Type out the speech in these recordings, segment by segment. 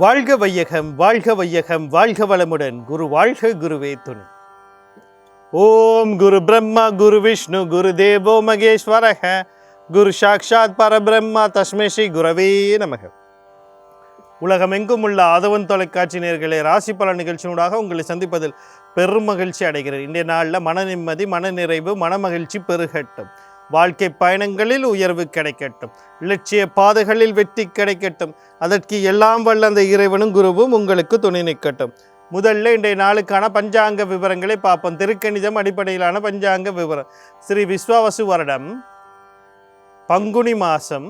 வாழ்க வையகம், வாழ்க வையகம், வாழ்க வளமுடன். குரு வாழ்க, குருவே துணை. ஓம் குரு பிரம்மா, குரு விஷ்ணு, குரு தேவோ மகேஸ்வரக, குரு சாக்ஷாத் பரபிரம்மா, தஸ்மை ஸ்ரீ குரவே நமக. உலகமெங்கும் உள்ள ஆதவன் தொலைக்காட்சி நேயர்களே, ராசி பல நிகழ்ச்சியூடாக உங்களை சந்திப்பதில் பெரும் மகிழ்ச்சி அடைகிறேன். இன்றைய நாளில் மன நிம்மதி, மன நிறைவு, மன மகிழ்ச்சி பெருகட்டும். வாழ்க்கை பயணங்களில் உயர்வு கிடைக்கட்டும். இலட்சிய பாதைகளில் வெற்றி கிடைக்கட்டும். அதற்கு எல்லாம் வல்ல அந்த இறைவனும் குருவும் உங்களுக்கு துணை நிற்கட்டும். முதல்ல இன்றைய நாளுக்கான பஞ்சாங்க விவரங்களை பார்ப்போம். திருக்கணிதம் அடிப்படையிலான பஞ்சாங்க விவரம். ஸ்ரீ விஸ்வாவசு வருடம் பங்குனி மாதம்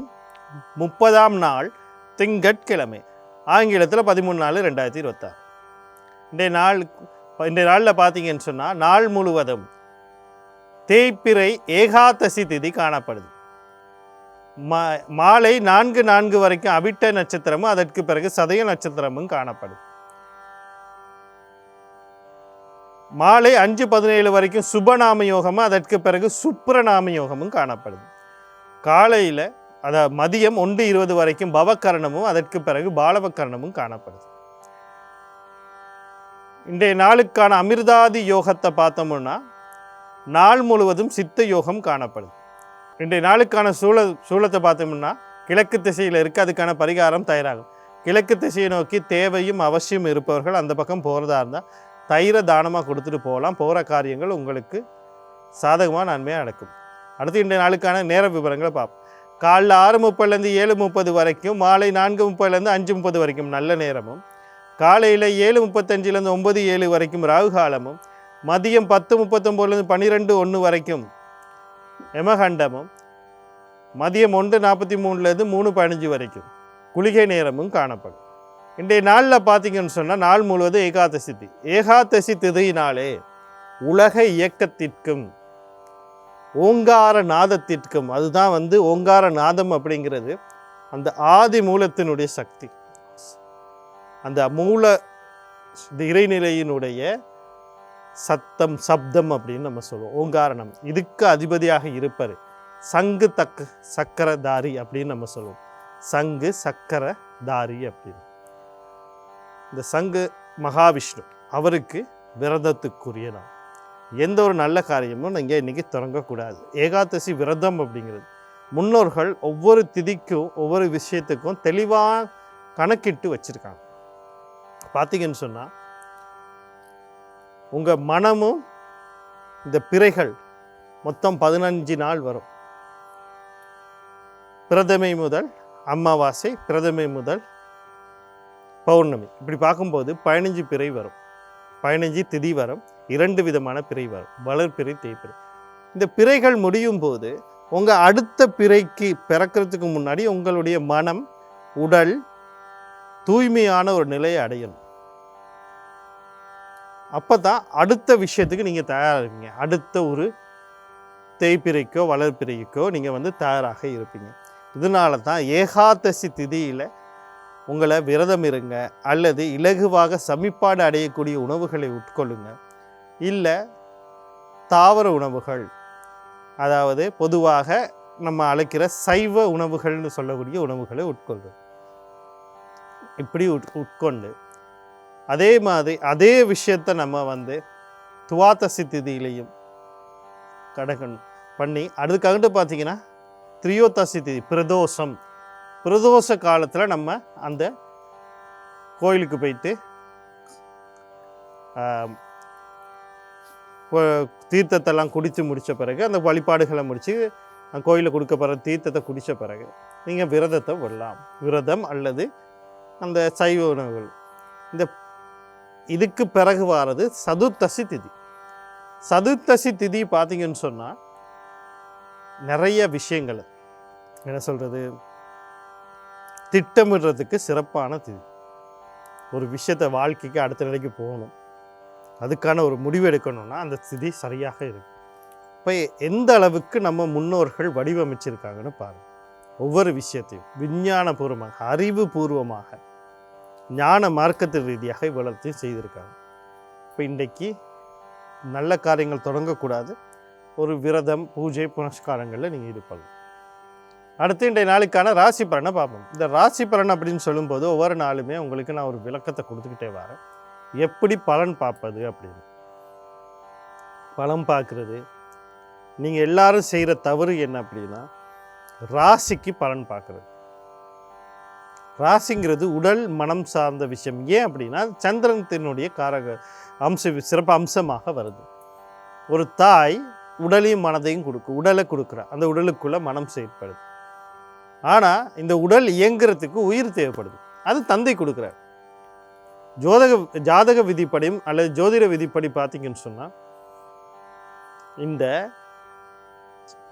30ஆம் நாள் திங்கட்கிழமை, ஆங்கிலத்தில் 13/4/2026. இன்றைய நாளில் பார்த்தீங்கன்னு சொன்னால் நாள் முழுவதும் தேய்பிறை ஏகாதசி திதி காணப்படுது. மாலை 4 வரைக்கும் அவிட்ட நட்சத்திரமும் அதற்கு பிறகு சதய நட்சத்திரமும் காணப்படுது. மாலை 5:17 வரைக்கும் சுபநாம யோகமும் அதற்கு பிறகு சுப்ரநாம யோகமும் காணப்படுது. காலையில் அதாவது மதியம் 1:20 வரைக்கும் பவகரணமும் அதற்கு பிறகு பாலவகரணமும் காணப்படுது. இன்றைய நாளுக்கான அமிர்தாதி யோகத்தை பார்த்தோம்னா நாள் முழுவதும் சித்த யோகம் காணப்படுது. இன்றைய நாளுக்கான சூழத்தை பார்த்தோம்னா கிழக்கு திசையில் இருக்குது. அதுக்கான பரிகாரம் தயாராகும். கிழக்கு திசையை நோக்கி தேவையும் அவசியம் இருப்பவர்கள் அந்த பக்கம் போகிறதா இருந்தால் தயிரை தானமாக கொடுத்துட்டு போகலாம். போகிற காரியங்கள் உங்களுக்கு சாதகமாக நன்மையாக நடக்கும். அடுத்து இன்றைய நாளுக்கான நேர விவரங்களை பார்ப்போம். காலைல 6:30 7:30 வரைக்கும், மாலை 4:30 5:30 வரைக்கும் நல்ல நேரமும், காலையில் 7:35 9:07 வரைக்கும் ராகு காலமும், மதியம் 10:39 12:01 வரைக்கும் யமகண்டமும், மதியம் 1:43 3:15 வரைக்கும் குளிகை நேரமும் காணப்படும். இன்றைய நாளில் பார்த்தீங்கன்னு சொன்னால் நாள் முழுவதும் ஏகாதசி திதி. ஏகாதசி திதியினாலே உலக இயக்கத்திற்கும் ஓங்கார நாதத்திற்கும், அதுதான் ஓங்கார நாதம் அப்படிங்கிறது அந்த ஆதி மூலத்தினுடைய சக்தி, அந்த மூல இறைநிலையினுடைய சத்தம் சப்தம் அப்படின்னு நம்ம சொல்லுவோம். ஓங்காரணம் இதுக்கு அதிபதியாக இருப்பார் சங்கு சக்கரதாரி அப்படின்னு நம்ம சொல்லுவோம். சங்கு சக்கரதாரி அப்படின்னு இந்த சங்கு மகாவிஷ்ணு, அவருக்கு விரதத்துக்குரிய நாள். எந்த ஒரு நல்ல காரியமும் நீங்கள் இன்றைக்கி தொடங்கக்கூடாது. ஏகாதசி விரதம் அப்படிங்கிறது முன்னோர்கள் ஒவ்வொரு திதிக்கும் ஒவ்வொரு விஷயத்துக்கும் தெளிவாக கணக்கிட்டு வச்சுருக்காங்க. பார்த்தீங்கன்னு சொன்னால் உங்கள் மனமும் இந்த பிறைகள் மொத்தம் 15 நாள் வரும். பிரதமை முதல் அமாவாசை, பிரதமை முதல் பௌர்ணமி, இப்படி பார்க்கும்போது 15 பிறை வரும், 15 திதி வரும், 2 விதமான பிறை வரும், வளர்பிறை, தேய்பிறை. இந்த பிறைகள் முடியும் போது உங்கள் அடுத்த பிறைக்கு பிறக்கிறதுக்கு முன்னாடி உங்களுடைய மனம் உடல் தூய்மையான ஒரு நிலையை அடையணும். அப்போ தான் அடுத்த விஷயத்துக்கு நீங்கள் தயாராக இருப்பீங்க. அடுத்த ஒரு தேய்பிறைக்கோ வளர்பிறைக்கோ நீங்கள் தயாராக இருப்பீங்க. இதனால தான் ஏகாதசி திதியில் உங்களை விரதம் இருங்க, அல்லது இலகுவாக சமிப்பாடு அடையக்கூடிய உணவுகளை உட்கொள்ளுங்க, இல்லை தாவர உணவுகள், அதாவது பொதுவாக நம்ம அழைக்கிற சைவ உணவுகள்னு சொல்லக்கூடிய உணவுகளை உட்கொள்ளும். இப்படி உட்கொண்டு அதே மாதிரி அதே விஷயத்தை நம்ம துவாதசி திதியிலையும் கடக்கணும் பண்ணி, அதுக்காகட்டு பார்த்தீங்கன்னா திரியோதசி திதி பிரதோஷ காலத்தில் நம்ம அந்த கோயிலுக்கு போயிட்டு தீர்த்தத்தெல்லாம் குடித்து முடித்த பிறகு, அந்த வழிபாடுகளை முடித்து கோயிலில் கொடுக்கப்படுற தீர்த்தத்தை குடித்த பிறகு நீங்கள் விரதத்தை விடலாம். விரதம் அல்லது அந்த சைவ உணவுகள். இந்த இதுக்கு பிறகு வாரது சதுர்த்தசி திதி. சதுர்த்தசி திதி பார்த்தீங்கன்னு சொன்னால் நிறைய விஷயங்கள் என்ன சொல்கிறது, திட்டமிடுறதுக்கு சிறப்பான திதி. ஒரு விஷயத்தை வாழ்க்கைக்கு அடுத்த நிலைக்கு போகணும், அதுக்கான ஒரு முடிவு எடுக்கணும்னா அந்த திதி சரியாக இருக்கு. இப்போ எந்த அளவுக்கு நம்ம முன்னோர்கள் வடிவமைச்சிருக்காங்கன்னு பாருங்கள். ஒவ்வொரு விஷயத்தையும் விஞ்ஞானபூர்வமாக, அறிவுபூர்வமாக, ஞான மார்க்கத்தின் ரீதியாக இவ்வளத்தையும் செய்திருக்காங்க. இப்போ இன்றைக்கு நல்ல காரியங்கள் தொடங்கக்கூடாது, ஒரு விரதம் பூஜை புனஸ்காரங்களில் நீங்கள் ஈடுபடலாம். அடுத்து இன்றைய நாளுக்கான ராசி பலனை பார்ப்போம். இந்த ராசி பலன் அப்படின்னு சொல்லும்போது ஒவ்வொரு நாளுமே உங்களுக்கு நான் ஒரு விளக்கத்தை கொடுத்துக்கிட்டே வரேன். எப்படி பலன் பார்ப்பது அப்படின்னு. பலன் பார்க்குறது நீங்கள் எல்லாரும் செய்கிற தவறு என்ன அப்படின்னா, ராசிக்கு பலன் பார்க்குறது. ராசிங்கிறது உடல் மனம் சார்ந்த விஷயம். ஏன் அப்படின்னா சந்திரத்தினுடைய சிறப்பு அம்சமாக வருது. ஒரு தாய் உடலையும் மனதையும் உடலை கொடுக்குறா, அந்த உடலுக்குள்ள மனம் செயல்படுது. ஆனால் இந்த உடல் இயங்குறதுக்கு உயிர் தேவைப்படுது, அது தந்தை கொடுக்குறார். ஜாதக விதிப்படியும் அல்லது ஜோதிட விதிப்படி பார்த்தீங்கன்னு சொன்னால், இந்த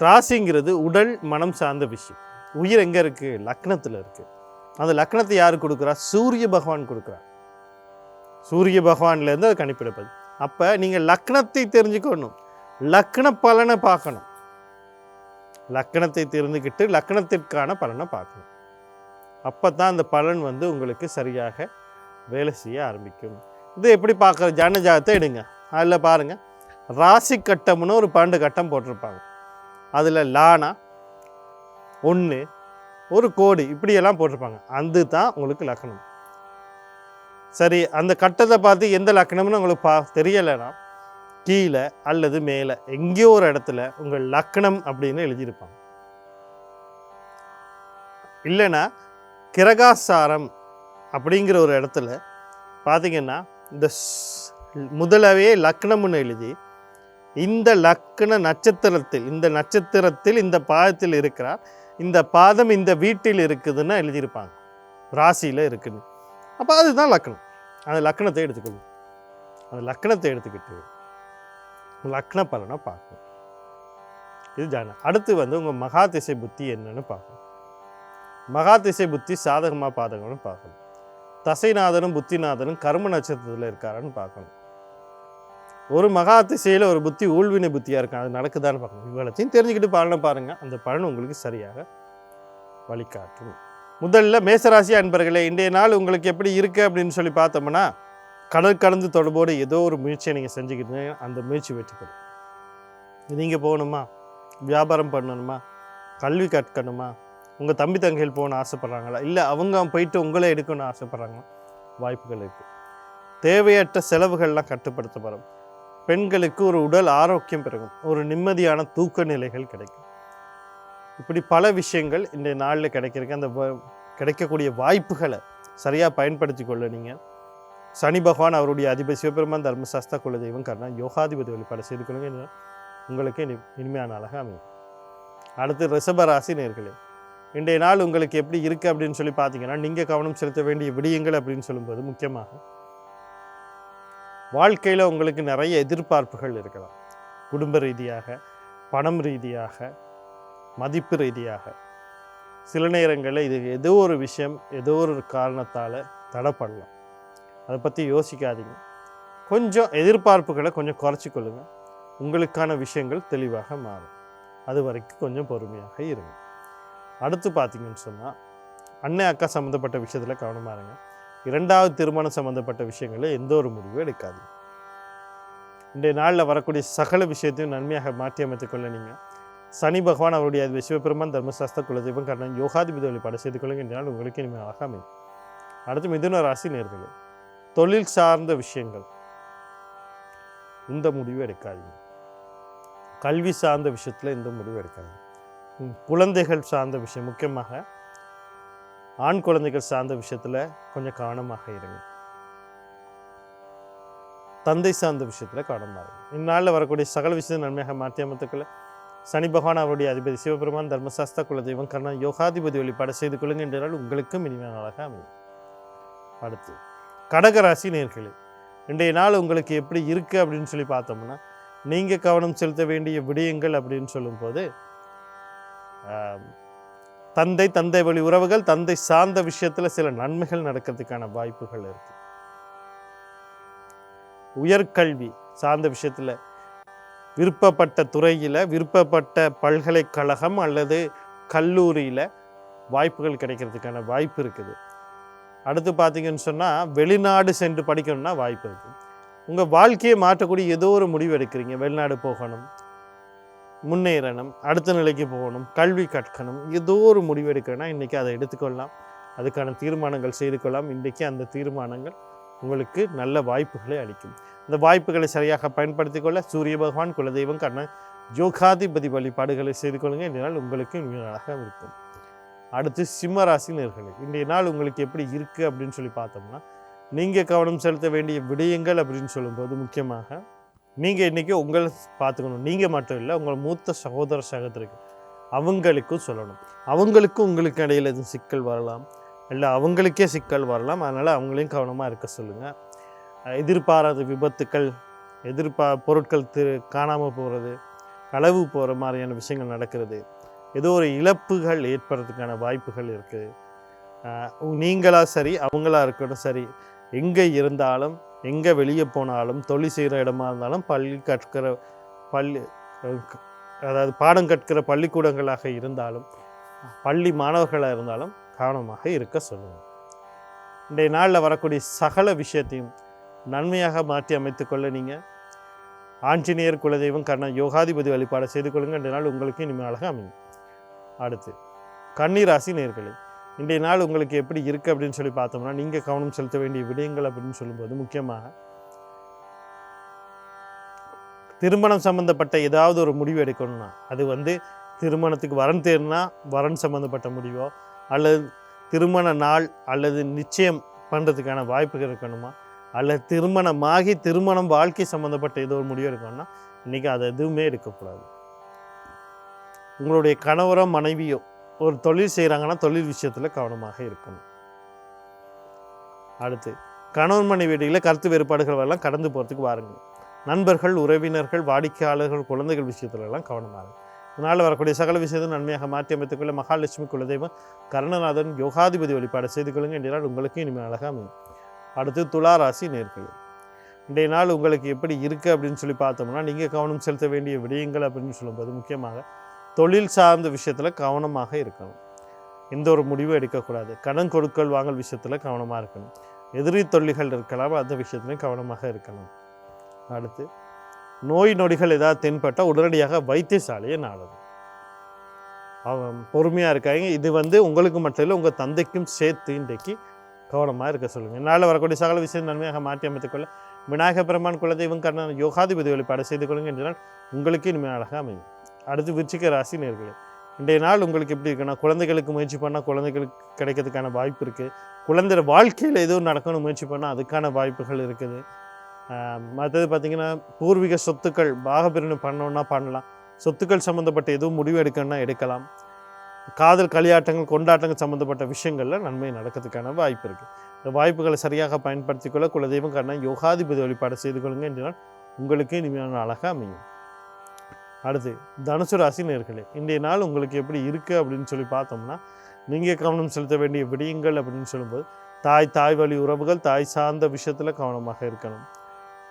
ராசிங்கிறது உடல் மனம் சார்ந்த விஷயம். உயிர் எங்கே இருக்குது? லக்னத்தில் இருக்குது. அந்த லக்னத்தை யார் கொடுக்குறா? சூரிய பகவான் கொடுக்குறார். சூரிய பகவான்லேருந்து அது கணிப்பிடப்படுது. அப்போ நீங்கள் லக்னத்தை தெரிஞ்சுக்கணும், லக்ன பலனை பார்க்கணும். லக்னத்தை தெரிஞ்சுக்கிட்டு லக்னத்திற்கான பலனை பார்க்கணும். அப்போ தான் அந்த பலன் உங்களுக்கு சரியாக வேலை செய்ய ஆரம்பிக்கும். இது எப்படி பார்க்குற? ஜனஜாதத்தை எடுங்க, அதில் பாருங்கள் ராசி கட்டம்னு ஒரு 12 கட்டம் போட்டிருப்பாங்க. அதில் லானா 1 ஒரு கோடி இப்படியெல்லாம் போட்டிருப்பாங்க. அது தான் உங்களுக்கு லக்னம். சரி, அந்த கட்டத்தை பார்த்து எந்த லக்னம்னு உங்களுக்கு தெரியலைன்னா கீழே அல்லது மேலே எங்கேயோ ஒரு இடத்துல உங்கள் லக்னம் அப்படின்னு எழுதியிருப்பாங்க. இல்லைன்னா கிரகாசாரம் அப்படிங்கிற ஒரு இடத்துல பார்த்தீங்கன்னா இந்த முதலவே லக்னம்னு எழுதி இந்த லக்ன நட்சத்திரத்தில் இந்த பாதத்தில் இருக்கிறார், இந்த பாதம் இந்த வீட்டில் இருக்குதுன்னு எழுதியிருப்பாங்க, ராசியில் இருக்குன்னு. அப்போ அதுதான் லக்னம். அந்த லக்னத்தை எடுத்துக்கணும். அந்த லக்னத்தை எடுத்துக்கிட்டு லக்ன பலனை பார்க்கணும். இது ஜான. அடுத்து உங்கள் மகா திசை புத்தி என்னன்னு பார்க்கணும். மகா திசை புத்தி சாதகமாக பாதகம்னு பார்க்கணும். தசைநாதனும் புத்திநாதனும் கர்ம நட்சத்திரத்தில் இருக்காரான்னு பார்க்கணும். ஒரு மகா திசையில் ஒரு புத்தி ஊழ்வினை புத்தியாக இருக்கும், அது நடக்குதான்னு பார்க்கணும். இவ்வளத்தையும் தெரிஞ்சுக்கிட்டு பலனை பாருங்கள், அந்த பலன் உங்களுக்கு சரியாக வழிகாட்டும். முதல்ல மேசராசி அன்பர்களே, இன்றைய நாள் உங்களுக்கு எப்படி இருக்குது அப்படின்னு சொல்லி பார்த்தோம்னா, கடல் கடந்து தொடர்போடு ஏதோ ஒரு முயற்சியை நீங்கள் செஞ்சுக்கிட்டு அந்த முயற்சி வெற்றி பெறும். நீங்கள் போகணுமா, வியாபாரம் பண்ணணுமா, கல்வி கற்கணுமா, உங்கள் தம்பி தங்கைகள் போகணும்னு ஆசைப்பட்றாங்களா, இல்லை அவங்க போயிட்டு உங்களை எடுக்கணும்னு ஆசைப்பட்றாங்களா, வாய்ப்புகள் இருக்குது. தேவையற்ற செலவுகள்லாம் கட்டுப்படுத்தப்படும். பெண்களுக்கு ஒரு உடல் ஆரோக்கியம் பெருகும், ஒரு நிம்மதியான தூக்க நிலைகள் கிடைக்கும். இப்படி பல விஷயங்கள் இந்த நாளில் கிடைக்கிறதுக்கு அந்த கிடைக்கக்கூடிய வாய்ப்புகளை சரியாக பயன்படுத்தி கொள்ள நீங்கள் சனி பகவான் அவருடைய அதிபதி சிவபெருமான் தர்மசாஸ்தா குலதெய்வம் கர்ணா யோகாதிபதி வழிபாடு செய்து கொள்ளுங்க. உங்களுக்கு இனிமையான அழகாக அமையும். அடுத்து ரிஷபராசி நேர்களே, இன்றைய நாள் உங்களுக்கு எப்படி இருக்குது அப்படின்னு சொல்லி பார்த்தீங்கன்னா, நீங்கள் கவனம் செலுத்த வேண்டிய விடயங்கள் அப்படின்னு சொல்லும்போது முக்கியமாக வாழ்க்கையில் உங்களுக்கு நிறைய எதிர்பார்ப்புகள் இருக்கலாம். குடும்ப ரீதியாக, பணம் ரீதியாக, மதிப்பு ரீதியாக. சில நேரங்களில் இது ஏதோ ஒரு விஷயம் ஏதோ ஒரு காரணத்தால் தடைப்படலாம். அதை பற்றி யோசிக்காதீங்க. கொஞ்சம் எதிர்பார்ப்புகளை கொஞ்சம் குறைச்சிக்கொள்ளுங்க. உங்களுக்கான விஷயங்கள் தெளிவாக மாறும். அது வரைக்கும் கொஞ்சம் பொறுமையாக இருங்க. அடுத்து பார்த்தீங்கன்னு சொன்னால், அண்ணன் அக்கா சம்மந்தப்பட்ட விஷயத்தில் கவனமாக இருங்க. 2வது திருமணம் சம்மந்தப்பட்ட விஷயங்களில் எந்த ஒரு முடிவும் எடுக்காது. இன்றைய நாளில் வரக்கூடிய சகல விஷயத்தையும் நன்மையாக மாற்றி அமைத்துக்கொள்ள நீங்கள் சனி பகவான் அவருடைய சிவபெருமான் தர்மசாஸ்திர குலதெய்வம் கர்ணன் யோகாதிபதி வழிபாடு செய்து கொள்ளுங்க. இன்றைய நாள் உங்களுக்கு இனிமையாக அமையும். அடுத்து மிதுன ராசி நேர்களே, தொழில் சார்ந்த விஷயங்கள் இந்த முடிவு எடுக்காதீங்க. கல்வி சார்ந்த விஷயத்தில் இந்த முடிவு எடுக்காதீங்க. குழந்தைகள் சார்ந்த விஷயம், முக்கியமாக ஆண் குழந்தைகள் சார்ந்த விஷயத்தில் கொஞ்சம் கவனமாக இருங்க. தந்தை சார்ந்த விஷயத்தில் கவனமாக இருங்க. இந்நாளில் வரக்கூடிய சகல விஷயத்தை நன்மையாக மாற்றி அமைத்துக்களை சனி பகவான் அவருடைய அதிபதி சிவபெருமான் தர்மசாஸ்திர குலதெய்வம் கர்ணன் யோகாதிபதி வழிபாடு செய்து கொள்ளுங்க. என்ற நாள் உங்களுக்கும் இனிமையான நாளாக அமையும். அடுத்து கடகராசி நேர்களே, இன்றைய நாள் உங்களுக்கு எப்படி இருக்குது அப்படின்னு சொல்லி பார்த்தோம்னா, நீங்கள் கவனம் செலுத்த வேண்டிய விடயங்கள் அப்படின்னு சொல்லும்போது, தந்தை வழி உறவுகள், தந்தை சார்ந்த விஷயத்தில் சில நன்மைகள் நடக்கிறதுக்கான வாய்ப்புகள் இருக்கு. உயர்கல்வி சார்ந்த விஷயத்தில் விருப்பப்பட்ட துறையில், விருப்பப்பட்ட பல்கலைக்கழகம் அல்லது கல்லூரியில் வாய்ப்புகள் கிடைக்கிறதுக்கான வாய்ப்பு இருக்குது. அடுத்து பார்த்தீங்கன்னு சொன்னால், வெளிநாடு சென்று படிக்கணும்னா வாய்ப்பு இருக்குது. உங்கள் வாழ்க்கையை மாற்றக்கூடிய ஏதோ ஒரு முடிவு எடுக்கிறீங்க, வெளிநாடு போகணும், முன்னேறணும், அடுத்த நிலைக்கு போகணும், கல்வி கற்கணும், ஏதோ ஒரு முடிவு எடுக்கணும்னா இன்றைக்கி அதை எடுத்துக்கொள்ளலாம். அதுக்கான தீர்மானங்கள் செய்து கொள்ளலாம். இன்றைக்கி அந்த தீர்மானங்கள் உங்களுக்கு நல்ல வாய்ப்புகளை அளிக்கும். இந்த வாய்ப்புகளை சரியாக பயன்படுத்தி கொள்ள சூரிய பகவான், குலதெய்வம், கர்ணன், யோகாதிபதி வழிபாடுகளை செய்து கொள்ளுங்கள். இன்றைய நாள் உங்களுக்கு அழகாக இருக்கும். அடுத்து சிம்ம ராசி நேயர்களே, இன்றைய நாள் உங்களுக்கு எப்படி இருக்குது அப்படின்னு சொல்லி பார்த்தோம்னா, நீங்கள் கவனம் செலுத்த வேண்டிய விடயங்கள் அப்படின்னு சொல்லும்போது முக்கியமாக நீங்கள் இன்றைக்கி உங்களை பார்த்துக்கணும். நீங்கள் மட்டும் இல்லை, உங்கள் மூத்த சகோதர சகோதரிகள் அவங்களுக்கும் சொல்லணும். அவங்களுக்கும் உங்களுக்கு இடையில் எதுவும் சிக்கல் வரலாம், இல்லை அவங்களுக்கே சிக்கல் வரலாம். அதனால் அவங்களையும் கவனமாக இருக்க சொல்லுங்கள். எதிர்பாராத விபத்துக்கள், பொருட்கள் காணாமல் போகிறது, களவு போகிற மாதிரியான விஷயங்கள் நடக்கிறது, ஏதோ ஒரு இழப்புகள் ஏற்படுறதுக்கான வாய்ப்புகள் இருக்குது. நீங்களா சரி, அவங்களா இருக்கட்டும் சரி, எங்கே இருந்தாலும், எங்கே வெளியே போனாலும், தொழில் செய்கிற இடமா இருந்தாலும், அதாவது பாடம் கற்கிற பள்ளிக்கூடங்களாக இருந்தாலும், பள்ளி மாணவர்களாக இருந்தாலும் கவனமாக இருக்க சொல்லுங்கள். இன்றைய நாளில் வரக்கூடிய சகல விஷயத்தையும் நன்மையாக மாற்றி அமைத்துக்கொள்ள நீங்கள் ஆஞ்சநேயர், குலதெய்வம், கர்ணன், யோகாதிபதி வழிபாடு செய்து கொள்ளுங்கள். இன்றைய நாள் உங்களுக்கு இனிமேல் அழகாக அமையும். அடுத்து கன்னி ராசி நேயர்களே, இன்றைய நாள் உங்களுக்கு எப்படி இருக்குது அப்படின்னு சொல்லி பார்த்தோம்னா, நீங்கள் கவனம் செலுத்த வேண்டிய விடயங்கள் அப்படின்னு சொல்லும்போது முக்கியமாக திருமணம் சம்மந்தப்பட்ட ஏதாவது ஒரு முடிவு எடுக்கணும்னா, அது திருமணத்துக்கு வரன் தேர்னா வரன் சம்மந்தப்பட்ட முடிவோ, அல்லது திருமண நாள் அல்லது நிச்சயம் பண்ணுறதுக்கான வாய்ப்புகள் இருக்கணுமா, அல்லது திருமணமாகி திருமணம் வாழ்க்கை சம்மந்தப்பட்ட ஏதோ ஒரு முடிவு எடுக்கணும்னா இன்றைக்கி அதை எதுவுமே எடுக்கக்கூடாது. உங்களுடைய கணவரோ மனைவியோ ஒரு தொழில் செய்கிறாங்கன்னா தொழில் விஷயத்தில் கவனமாக இருக்கணும். அடுத்து கணவன் மனைவி இடையில் கருத்து வேறுபாடுகள் எல்லாம் கடந்து போகிறதுக்கு வாருங்கள். நண்பர்கள், உறவினர்கள், வாடிக்கையாளர்கள், குழந்தைகள் விஷயத்துலலாம் கவனமாக இருக்கும். இதனால் வரக்கூடிய சகல விஷயத்தை நன்மையாக மாற்றி அமைத்துக்கொள்ள மகாலட்சுமி, குலதெய்வம், கருணநாதன், யோகாதிபதி வழிபாடு செய்து கொள்ளுங்கள். இன்றைய நாள் உங்களுக்கு இனிமேல் அழகாக அமையும். அடுத்து துலா ராசி நேயர்களே, இன்றைய நாள் உங்களுக்கு எப்படி இருக்குது அப்படின்னு சொல்லி பார்த்தோம்னா, நீங்கள் கவனம் செலுத்த வேண்டிய விடயங்கள் அப்படின்னு சொல்லும்போது முக்கியமாக தொழில் சார்ந்த விஷயத்தில் கவனமாக இருக்கணும். எந்த ஒரு முடிவும் எடுக்கக்கூடாது. கடன் கொடுக்கல் வாங்கல் விஷயத்தில் கவனமாக இருக்கணும். எதிரி தொல்லிகள் இருக்கலாம், அந்த விஷயத்துலையும் கவனமாக இருக்கணும். அடுத்து நோய் நொடிகள் ஏதாவது தென்பட்டால் உடனடியாக வைத்தியசாலையை நாடணும். பொறுமையாக இருக்காங்க. இது உங்களுக்கு மட்டும் இல்லை, உங்கள் தந்தைக்கும் சேர்த்து இன்றைக்கு கவனமாக இருக்க சொல்லுங்கள். என்னால் வரக்கூடிய சகல விஷயம் நன்மையாக மாற்றி அமைத்துக்கொள்ள விநாயக பெருமான், குலதெய்வம், கர்ணன், யோகாதிபதி வழிபாடு செய்து கொள்ளுங்கள். என்றால் உங்களுக்கு இனிமேல் அழகாக அமையும். அடுத்து விருச்சிக ராசி நேயர்களே, இன்றைய நாள் உங்களுக்கு எப்படி இருக்குன்னா, குழந்தைகளுக்கு முயற்சி பண்ணால் குழந்தைகளுக்கு கிடைக்கிறதுக்கான வாய்ப்பு இருக்குது. குழந்தை வாழ்க்கையில் எதுவும் நடக்கணும் முயற்சி பண்ணால் அதுக்கான வாய்ப்புகள் இருக்குது. மற்றது பார்த்திங்கன்னா, பூர்வீக சொத்துக்கள் பாகப்பிரிவினை பண்ணோன்னா பண்ணலாம். சொத்துக்கள் சம்மந்தப்பட்ட எதுவும் முடிவு எடுக்கணும்னா எடுக்கலாம். காதல், களியாட்டங்கள், கொண்டாட்டங்கள் சம்மந்தப்பட்ட விஷயங்களில் நன்மை நடக்கிறதுக்கான வாய்ப்பு இருக்குது. இந்த வாய்ப்புகளை சரியாக பயன்படுத்தி கொள்ள குலதெய்வம், கர்ணன், யோகாதிபதி வழிபாடு செய்து கொள்ளுங்கள். என்றால் உங்களுக்கு இனிமையான அழகாக அமையும். அடுத்து தனுசு ராசி நேயர்களே, இன்றைய நாள் உங்களுக்கு எப்படி இருக்குது அப்படின்னு சொல்லி பார்த்தோம்னா, நீங்கள் கவனம் செலுத்த வேண்டிய விடயங்கள் அப்படின்னு சொல்லும்போது தாய் வழி உறவுகள், தாய் சார்ந்த விஷயத்தில் கவனமாக இருக்கணும்.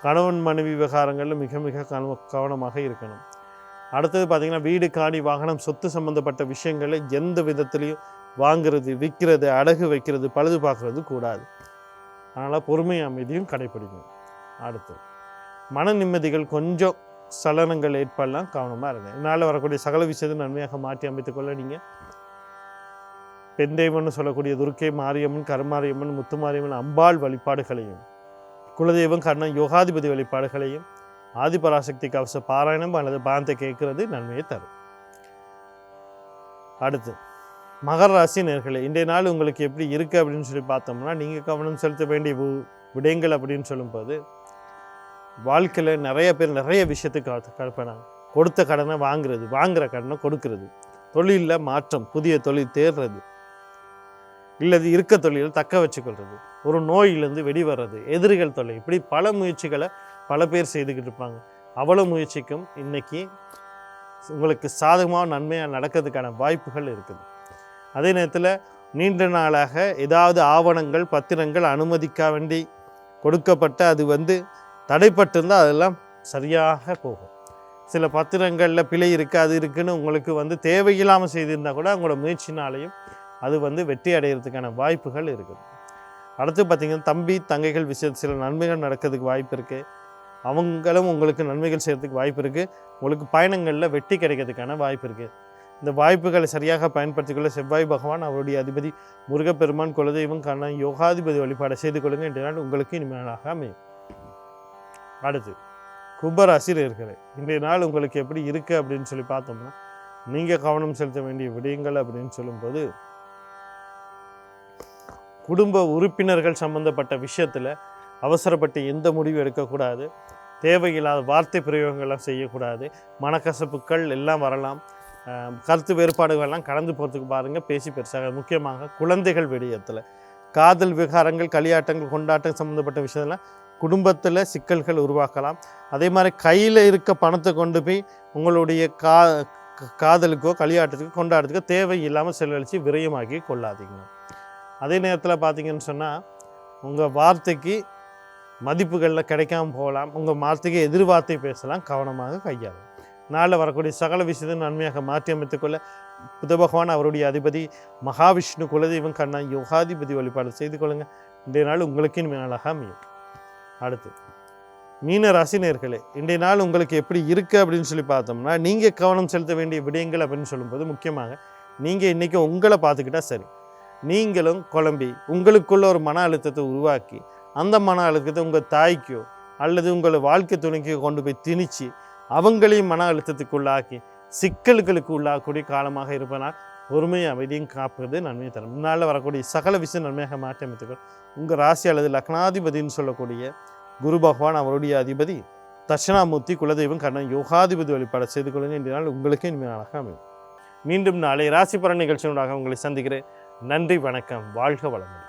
கணவன் மனைவி விவகாரங்களில் மிக மிக கவனமாக இருக்கணும். அடுத்தது பார்த்திங்கன்னா, வீடு, காணி, வாகனம், சொத்து சம்மந்தப்பட்ட விஷயங்களை எந்த விதத்துலேயும் வாங்கிறது, விற்கிறது, அடகு வைக்கிறது, பழுது பார்க்குறது கூடாது. அதனால் பொறுமை அமைதியும் கடைப்பிடிக்கணும். அடுத்து மன நிம்மதிகள் கொஞ்சம் சலனங்கள் ஏற்படலாம், கவனமாக இருங்க. இதனால் வரக்கூடிய சகல விஷயத்தை நன்மையாக மாற்றி அமைத்துக்கொள்ள நீங்கள் பெண் தெய்வம்னு சொல்லக்கூடிய துர்க்கை, மாரியம்மன், கருமாரியம்மன், முத்துமாரியம்மன், அம்பாள் வழிபாடுகளையும், குலதெய்வம், கர்ணன், யோகாதிபதி வழிபாடுகளையும், ஆதிபராசக்தி கவச பாராயணம் அல்லது பானத்தை கேட்கறது நன்மையை தரும். அடுத்து மகர ராசி நேயர்களே, இன்றைய நாள் உங்களுக்கு எப்படி இருக்குது அப்படின்னு சொல்லி பார்த்தோம்னா, நீங்கள் கவனம் செலுத்த வேண்டிய விடயங்கள் அப்படின்னு சொல்லும்போது, வாழ்க்கையில் நிறைய பேர் நிறைய விஷயத்துக்கு கலப்பினாங்க. கொடுத்த கடனை வாங்குறது, வாங்குகிற கடனை கொடுக்கறது, தொழிலில் மாற்றம், புதிய தொழில் தேடுறது, இல்லை இருக்க தொழிலில் தக்க வச்சுக்கொள்வது, ஒரு நோயிலேருந்து வெளிவர்றது, எதிரிகள் தொல்லை, இப்படி பல முயற்சிகளை பல பேர் செய்துக்கிட்டு இருப்பாங்க. அவ்வளோ முயற்சிக்கும் இன்றைக்கி உங்களுக்கு சாதகமாக நன்மையாக நடக்கிறதுக்கான வாய்ப்புகள் இருக்குது. அதே நேரத்தில் நீண்ட நாளாக ஏதாவது ஆவணங்கள், பத்திரங்கள் அனுமதிக்க வேண்டி கொடுக்கப்பட்ட அது தடைப்பட்டிருந்தால் அதெல்லாம் சரியாக போகும். சில பத்திரங்களில் பிழை இருக்குது, அது இருக்குதுன்னு உங்களுக்கு தேவையில்லாமல் செய்திருந்தால் கூட உங்களோட முயற்சினாலையும் அது வெற்றி அடைகிறதுக்கான வாய்ப்புகள் இருக்குது. அடுத்து பார்த்திங்கன்னா, தம்பி தங்கைகள் விஷயத்தில் சில நன்மைகள் நடக்கிறதுக்கு வாய்ப்பு இருக்குது. அவங்களும் உங்களுக்கு நன்மைகள் செய்கிறதுக்கு வாய்ப்பு இருக்குது. உங்களுக்கு பயணங்களில் வெற்றி கிடைக்கிறதுக்கான வாய்ப்பு இருக்குது. இந்த வாய்ப்புகளை சரியாக பயன்படுத்திக்கொள்ள செவ்வாய் பகவான் அவருடைய அதிபதி முருகப்பெருமான் குலதெய்வம் கண்ணன் யோகாதிபதி வழிபாடை செய்து கொள்ளுங்கள். இன்றைய நாள் உங்களுக்கு இனிமையாக அமையும். அடுத்து கும்பராசிரியர்களே, இன்றைய நாள் உங்களுக்கு எப்படி இருக்குது அப்படின்னு சொல்லி பார்த்தோம்னா, நீங்கள் கவனம் செலுத்த வேண்டிய விடயங்கள் அப்படின்னு சொல்லும்போது, குடும்ப உறுப்பினர்கள் சம்பந்தப்பட்ட விஷயத்தில் அவசரப்பட்டு எந்த முடிவு எடுக்கக்கூடாது. தேவையில்லாத வார்த்தை பிரயோகங்கள்லாம் செய்யக்கூடாது. மனக்கசப்புகள் எல்லாம் வரலாம். கருத்து வேறுபாடுகள்லாம் கடந்து போகிறதுக்கு பாருங்கள். பேசி பெருசாக முக்கியமாக குழந்தைகள் விடயத்தில் காதல் விகாரங்கள், களியாட்டங்கள், கொண்டாட்டம் சம்மந்தப்பட்ட விஷயத்தெல்லாம் குடும்பத்தில் சிக்கல்கள் உருவாக்கலாம். அதே மாதிரி கையில் இருக்க பணத்தை கொண்டு போய் உங்களுடைய காதலுக்கோ களியாட்டத்துக்கோ கொண்டாட்டத்துக்கோ தேவையில்லாமல் செலவழித்து விரயமாக்கி கொள்ளாதீங்க. அதே நேரத்தில் பார்த்தீங்கன்னு சொன்னால் உங்கள் வார்த்தைக்கு மதிப்புகளில் கிடைக்காமல் போகலாம். உங்கள் வார்த்தைக்கு எதிர்வார்த்தை பேசலாம். கவனமாக கையாளும். நாளில் வரக்கூடிய சகல விஷயத்தை நன்மையாக மாற்றி அமைத்துக்கொள்ள புத பகவான் அவருடைய அதிபதி மகாவிஷ்ணு குலதெய்வம் கண்ணன் யோகாதிபதி வழிபாடு செய்து கொள்ளுங்கள். இன்றைய நாள் உங்களுக்கு இனிமே நாளாக அமையும். அடுத்து மீன ராசினியர்களே, இன்றைய நாள் உங்களுக்கு எப்படி இருக்குது அப்படின்னு சொல்லி பார்த்தோம்னா, நீங்கள் கவனம் செலுத்த வேண்டிய விடயங்கள் அப்படின்னு சொல்லும்போது முக்கியமாக நீங்கள் இன்றைக்கி உங்களை பார்த்துக்கிட்டால் சரி. நீங்களும் குழம்பி உங்களுக்குள்ள ஒரு மன அழுத்தத்தை உருவாக்கி அந்த மன அழுத்தத்தை உங்கள் தாய்க்கோ அல்லது உங்களை வாழ்க்கை துணைக்கோ கொண்டு போய் திணிச்சு அவங்களையும் மன அழுத்தத்துக்குள்ளாக்கி சிக்கல்களுக்கு உள்ளாகக்கூடிய காலமாக இருப்பனால் பொறுமையை அமைதியும் காப்பது நன்மை தரும். முன்னால் வரக்கூடிய சகல விஷயம் நன்மையாக மாற்றி அமைத்துக்கள். உங்கள் ராசி அல்லது லக்னாதிபதினு சொல்லக்கூடிய குரு பகவான் அவருடைய அதிபதி தட்சிணாமூர்த்தி குலதெய்வம் கண்ணன் யோகாதிபதி வழிபாடு செய்து கொள்ளுங்கள். இன்றைய நாள் உங்களுக்கு இனிமையாக அமையும். மீண்டும் நாளை ராசி பலன் நிகழ்ச்சியோடாக உங்களை சந்திக்கிறேன். நன்றி, வணக்கம், வாழ்க வளமுடன்.